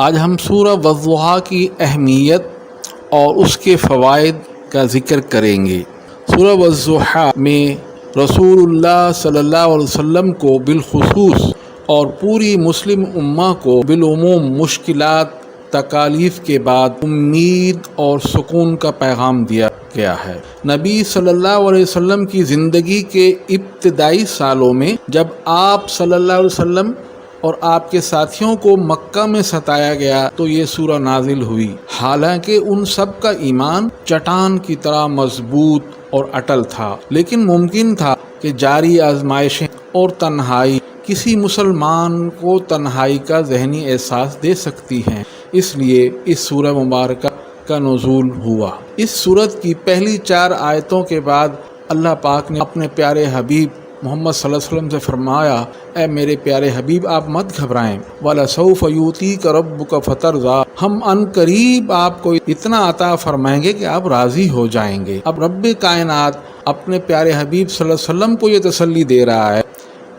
آج ہم سورہ والضحیٰ کی اہمیت اور اس کے فوائد کا ذکر کریں گے۔ سورہ والضحیٰ میں رسول اللہ صلی اللہ علیہ وسلم کو بالخصوص اور پوری مسلم امہ کو بالعموم مشکلات تکالیف کے بعد امید اور سکون کا پیغام دیا گیا ہے۔ نبی صلی اللہ علیہ وسلم کی زندگی کے ابتدائی سالوں میں جب آپ صلی اللہ علیہ وسلم اور آپ کے ساتھیوں کو مکہ میں ستایا گیا تو یہ سورہ نازل ہوئی، حالانکہ ان سب کا ایمان چٹان کی طرح مضبوط اور اٹل تھا، لیکن ممکن تھا کہ جاری آزمائشیں اور تنہائی کسی مسلمان کو تنہائی کا ذہنی احساس دے سکتی ہیں، اس لیے اس سورہ مبارکہ کا نزول ہوا۔ اس سورت کی پہلی 4 آیتوں کے بعد اللہ پاک نے اپنے پیارے حبیب محمد صلی اللہ علیہ وسلم سے فرمایا، اے میرے پیارے حبیب آپ مت گھبرائیں، وَلَسَوْفَ يُؤْتِيكَ رَبُّكَ فَتَرْضَىٰ، ہم ان قریب آپ کو اتنا عطا فرمائیں گے کہ آپ راضی ہو جائیں گے۔ اب رب کائنات اپنے پیارے حبیب صلی اللہ علیہ وسلم کو یہ تسلی دے رہا ہے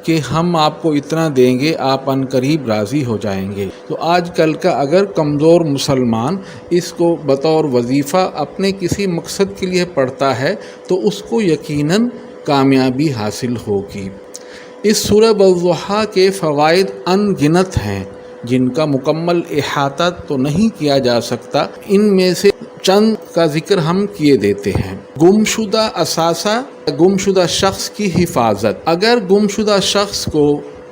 کہ ہم آپ کو اتنا دیں گے، آپ ان قریب راضی ہو جائیں گے۔ تو آج کل کا اگر کمزور مسلمان اس کو بطور وظیفہ اپنے کسی مقصد کے لیے پڑھتا ہے تو اس کو یقیناً کامیابی حاصل ہوگی۔ اس سورہ والضحیٰ کے فوائد ان گنت ہیں جن کا مکمل احاطہ تو نہیں کیا جا سکتا، ان میں سے چند کا ذکر ہم کیے دیتے ہیں۔ گمشدہ اثاثہ، گمشدہ شخص کی حفاظت۔ اگر گمشدہ شخص کو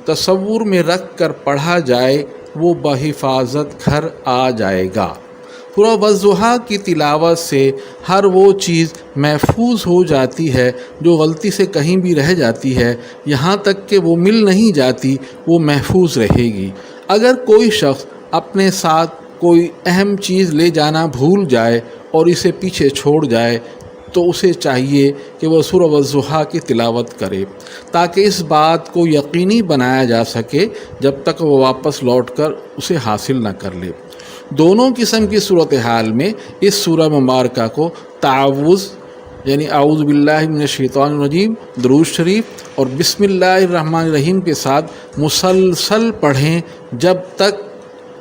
تصور میں رکھ کر پڑھا جائے وہ بحفاظت گھر آ جائے گا۔ سورہ والضحیٰ کی تلاوت سے ہر وہ چیز محفوظ ہو جاتی ہے جو غلطی سے کہیں بھی رہ جاتی ہے، یہاں تک کہ وہ مل نہیں جاتی وہ محفوظ رہے گی۔ اگر کوئی شخص اپنے ساتھ کوئی اہم چیز لے جانا بھول جائے اور اسے پیچھے چھوڑ جائے تو اسے چاہیے کہ وہ سورہ والضحیٰ کی تلاوت کرے تاکہ اس بات کو یقینی بنایا جا سکے جب تک وہ واپس لوٹ کر اسے حاصل نہ کر لے۔ دونوں قسم کی صورتحال میں اس سورہ مبارکہ کو تعوذ یعنی اعوذ باللہ من الشیطان الرجیم، درود شریف اور بسم اللہ الرحمن الرحیم کے ساتھ مسلسل پڑھیں جب تک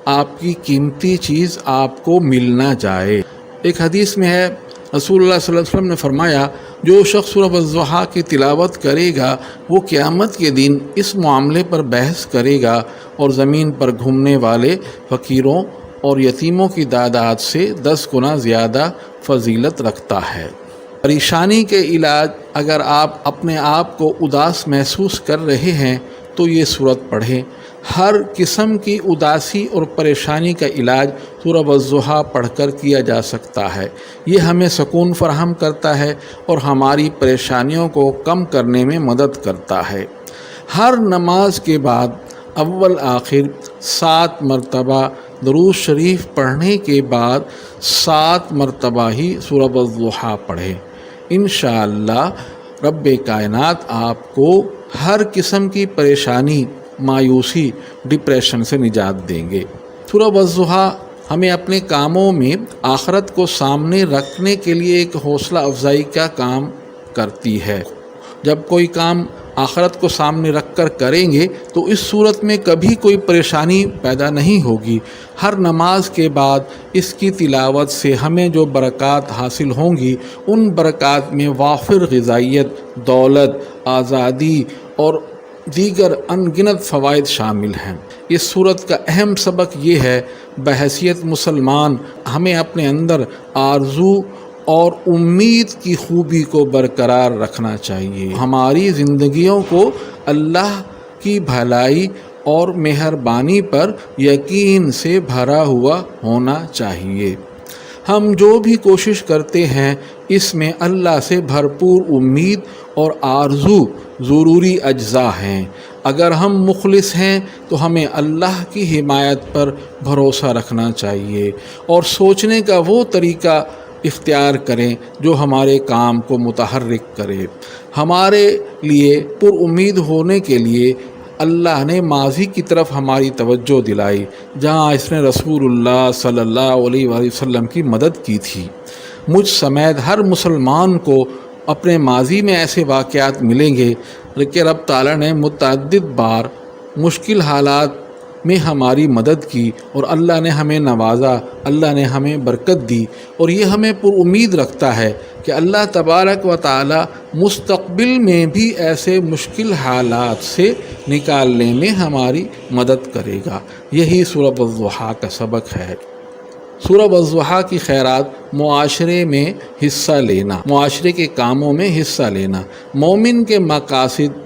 آپ کی قیمتی چیز آپ کو مل نہ جائے۔ ایک حدیث میں ہے رسول اللہ صلی اللہ علیہ وسلم نے فرمایا، جو شخص سورہ والضحیٰ کی تلاوت کرے گا وہ قیامت کے دن اس معاملے پر بحث کرے گا اور زمین پر گھومنے والے فقیروں اور یتیموں کی تعداد سے 10 گنا زیادہ فضیلت رکھتا ہے۔ پریشانی کے علاج، اگر آپ اپنے آپ کو اداس محسوس کر رہے ہیں تو یہ سورت پڑھیں۔ ہر قسم کی اداسی اور پریشانی کا علاج سورہ والضحیٰ پڑھ کر کیا جا سکتا ہے۔ یہ ہمیں سکون فراہم کرتا ہے اور ہماری پریشانیوں کو کم کرنے میں مدد کرتا ہے۔ ہر نماز کے بعد اول آخر 7 مرتبہ درود شریف پڑھنے کے بعد 7 مرتبہ ہی سورہ والضحیٰ پڑھیں۔ انشاءاللہ رب کائنات آپ کو ہر قسم کی پریشانی، مایوسی، ڈپریشن سے نجات دیں گے۔ سورہ والضحیٰ ہمیں اپنے کاموں میں آخرت کو سامنے رکھنے کے لیے ایک حوصلہ افزائی کا کام کرتی ہے۔ جب کوئی کام آخرت کو سامنے رکھ کر کریں گے تو اس صورت میں کبھی کوئی پریشانی پیدا نہیں ہوگی۔ ہر نماز کے بعد اس کی تلاوت سے ہمیں جو برکات حاصل ہوں گی ان برکات میں وافر غذائیت، دولت، آزادی اور دیگر ان گنت فوائد شامل ہیں۔ اس صورت کا اہم سبق یہ ہے، بحیثیت مسلمان ہمیں اپنے اندر آرزو اور امید کی خوبی کو برقرار رکھنا چاہیے۔ ہماری زندگیوں کو اللہ کی بھلائی اور مہربانی پر یقین سے بھرا ہوا ہونا چاہیے۔ ہم جو بھی کوشش کرتے ہیں اس میں اللہ سے بھرپور امید اور آرزو ضروری اجزاء ہیں۔ اگر ہم مخلص ہیں تو ہمیں اللہ کی حمایت پر بھروسہ رکھنا چاہیے اور سوچنے کا وہ طریقہ اختیار کریں جو ہمارے کام کو متحرک کرے۔ ہمارے لیے پر امید ہونے کے لیے اللہ نے ماضی کی طرف ہماری توجہ دلائی جہاں اس نے رسول اللہ صلی اللہ علیہ وآلہ وسلم کی مدد کی تھی۔ مجھ سمیت ہر مسلمان کو اپنے ماضی میں ایسے واقعات ملیں گے کہ رب تعالیٰ نے متعدد بار مشکل حالات میں ہماری مدد کی اور اللہ نے ہمیں نوازا، اللہ نے ہمیں برکت دی، اور یہ ہمیں پر امید رکھتا ہے کہ اللہ تبارک و تعالی مستقبل میں بھی ایسے مشکل حالات سے نکالنے میں ہماری مدد کرے گا۔ یہی سورہ والضحیٰ کا سبق ہے۔ سورہ والضحیٰ کی خیرات معاشرے میں حصہ لینا، معاشرے کے کاموں میں حصہ لینا۔ مومن کے مقاصد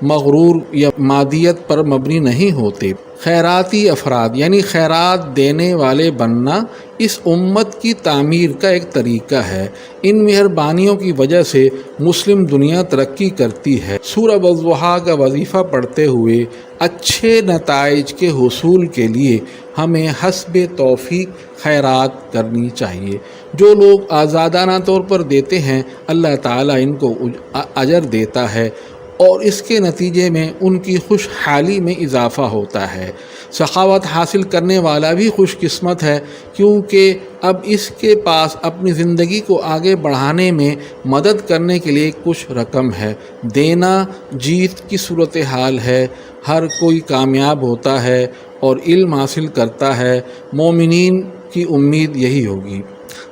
مغرور یا مادیت پر مبنی نہیں ہوتے۔ خیراتی افراد یعنی خیرات دینے والے بننا اس امت کی تعمیر کا ایک طریقہ ہے۔ ان مہربانیوں کی وجہ سے مسلم دنیا ترقی کرتی ہے۔ سورہ والضحیٰ کا وظیفہ پڑھتے ہوئے اچھے نتائج کے حصول کے لیے ہمیں حسب توفیق خیرات کرنی چاہیے۔ جو لوگ آزادانہ طور پر دیتے ہیں اللہ تعالیٰ ان کو اجر دیتا ہے اور اس کے نتیجے میں ان کی خوشحالی میں اضافہ ہوتا ہے۔ سخاوت حاصل کرنے والا بھی خوش قسمت ہے، کیونکہ اب اس کے پاس اپنی زندگی کو آگے بڑھانے میں مدد کرنے کے لیے کچھ رقم ہے۔ دینا جیت کی صورتحال ہے، ہر کوئی کامیاب ہوتا ہے اور علم حاصل کرتا ہے۔ مومنین کی امید یہی ہوگی۔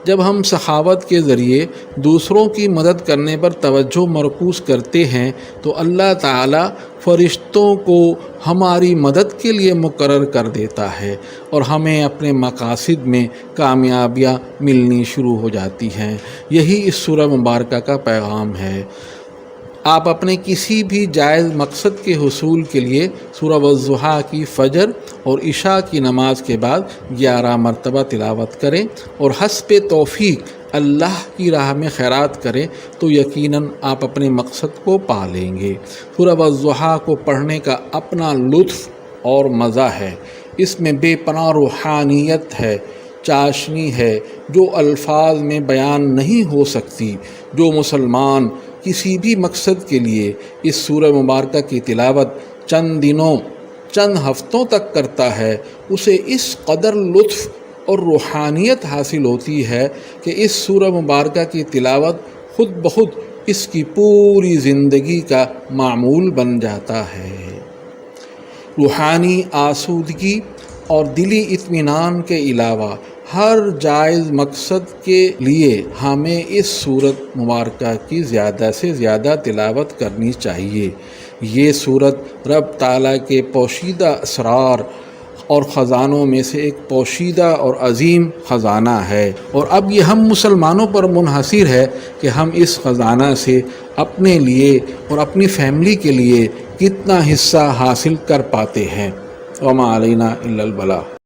جب ہم سخاوت کے ذریعے دوسروں کی مدد کرنے پر توجہ مرکوز کرتے ہیں تو اللہ تعالیٰ فرشتوں کو ہماری مدد کے لیے مقرر کر دیتا ہے اور ہمیں اپنے مقاصد میں کامیابیاں ملنی شروع ہو جاتی ہیں۔ یہی اس سورہ مبارکہ کا پیغام ہے۔ آپ اپنے کسی بھی جائز مقصد کے حصول کے لیے سورہ والضحیٰ کی فجر اور عشاء کی نماز کے بعد 11 مرتبہ تلاوت کریں اور حسب توفیق اللہ کی راہ میں خیرات کریں تو یقیناً آپ اپنے مقصد کو پا لیں گے۔ سورہ والضحیٰ کو پڑھنے کا اپنا لطف اور مزہ ہے۔ اس میں بے پناہ روحانیت ہے، چاشنی ہے جو الفاظ میں بیان نہیں ہو سکتی۔ جو مسلمان کسی بھی مقصد کے لیے اس سورہ مبارکہ کی تلاوت چند دنوں، چند ہفتوں تک کرتا ہے، اسے اس قدر لطف اور روحانیت حاصل ہوتی ہے کہ اس سورہ مبارکہ کی تلاوت خود بخود اس کی پوری زندگی کا معمول بن جاتا ہے۔ روحانی آسودگی اور دلی اطمینان کے علاوہ ہر جائز مقصد کے لیے ہمیں اس سورت مبارکہ کی زیادہ سے زیادہ تلاوت کرنی چاہیے۔ یہ سورت رب تعالیٰ کے پوشیدہ اسرار اور خزانوں میں سے ایک پوشیدہ اور عظیم خزانہ ہے، اور اب یہ ہم مسلمانوں پر منحصر ہے کہ ہم اس خزانہ سے اپنے لیے اور اپنی فیملی کے لیے کتنا حصہ حاصل کر پاتے ہیں۔ وما علینا الا البلاغ۔